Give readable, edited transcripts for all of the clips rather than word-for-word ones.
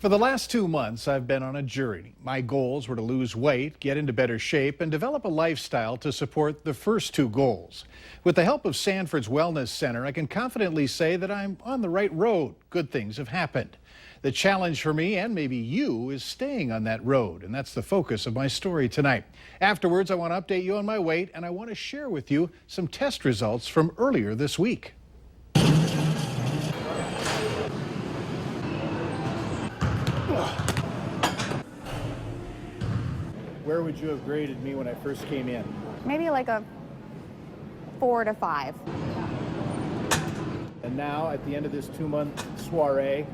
For the last 2 months, I've been on a journey. My goals were to lose weight, get into better shape, and develop a lifestyle to support the first two goals. With the help of Sanford's Wellness Center, I can confidently say that I'm on the right road. Good things have happened. The challenge for me, and maybe you, is staying on that road, and that's the focus of my story tonight. Afterwards, I want to update you on my weight, and I want to share with you some test results from earlier this week. Where would you have graded me when I first came in? Maybe like a 4 to 5. And now, at the end of this 2-month soiree,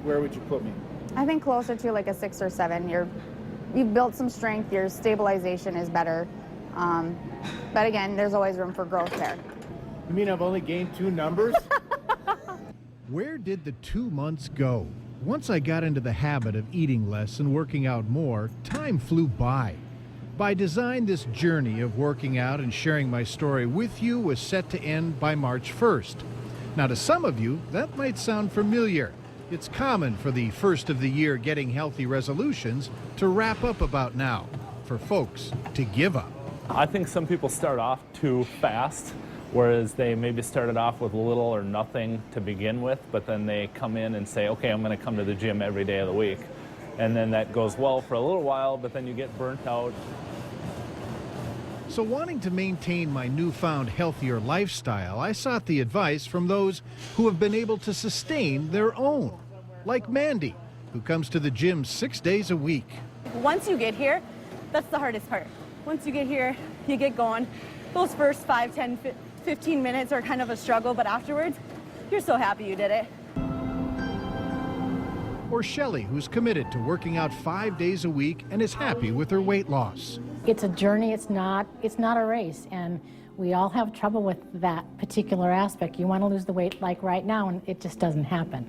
where would you put me? I think closer to like a 6 or 7. You've built some strength, your stabilization is better. But again, there's always room for growth there. You mean I've only gained 2 numbers? Where did the 2 months go? Once I got into the habit of eating less and working out more, time flew by. By design, this journey of working out and sharing my story with you was set to end by March 1st. Now, to some of you, that might sound familiar. It's common for the first of the year getting healthy resolutions to wrap up about now, for folks to give up. I think some people start off too fast, whereas they maybe started off with little or nothing to begin with, but then they come in and say, okay, I'm going to come to the gym every day of the week. And then that goes well for a little while, but then you get burnt out. So wanting to maintain my newfound healthier lifestyle, I sought the advice from those who have been able to sustain their own, like Mandy, who comes to the gym 6 days a week. Once you get here, that's the hardest part. Once you get here, you get going. Those first 5, 10, 15 minutes are kind of a struggle, but afterwards, you're so happy you did it. Or Shelley, who's committed to working out 5 days a week and is happy with her weight loss. It's a journey, it's not a race, and we all have trouble with that particular aspect. You want to lose the weight like right now, and it just doesn't happen.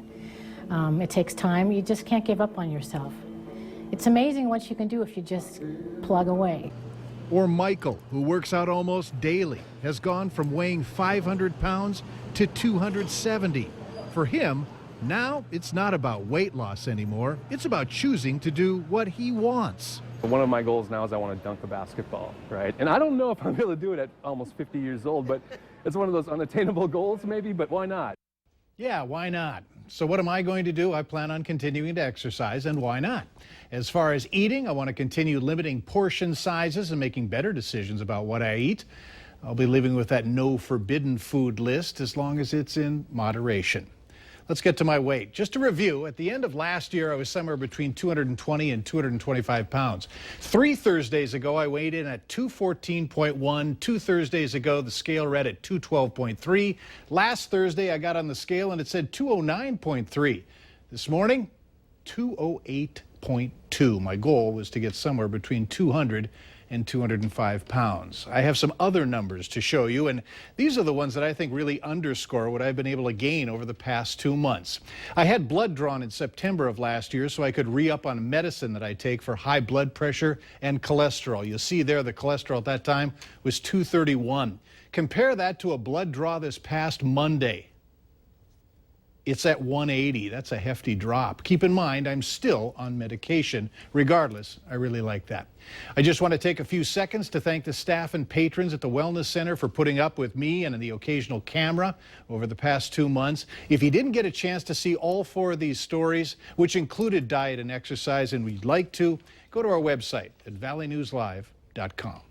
It takes time. You just can't give up on yourself. It's amazing what you can do if you just plug away. Or Michael, who works out almost daily, has gone from weighing 500 pounds to 270. For him, now it's not about weight loss anymore. It's about choosing to do what he wants. One of my goals now is I want to dunk a basketball, right? And I don't know if I'm able to do it at almost 50 years old, but it's one of those unattainable goals maybe, but why not? Yeah, why not? So what am I going to do? I plan on continuing to exercise, and why not? As far as eating, I want to continue limiting portion sizes and making better decisions about what I eat. I'll be living with that no forbidden food list as long as it's in moderation. Let's get to my weight. Just to review, at the end of last year, I was somewhere between 220 and 225 pounds. 3 Thursdays ago, I weighed in at 214.1. 2 Thursdays ago, the scale read at 212.3. Last Thursday, I got on the scale and it said 209.3. This morning, 208.2. My goal was to get somewhere between 200 and 205 pounds. I have some other numbers to show you, and these are the ones that I think really underscore what I've been able to gain over the past 2 months. I had blood drawn in September of last year so I could re-up on medicine that I take for high blood pressure and cholesterol. You'll see there the cholesterol at that time was 231. Compare that to a blood draw this past Monday. It's at 180. That's a hefty drop. Keep in mind, I'm still on medication. Regardless, I really like that. I just want to take a few seconds to thank the staff and patrons at the Wellness Center for putting up with me and the occasional camera over the past 2 months. If you didn't get a chance to see all 4 of these stories, which included diet and exercise, and we'd like to, go to our website at valleynewslive.com.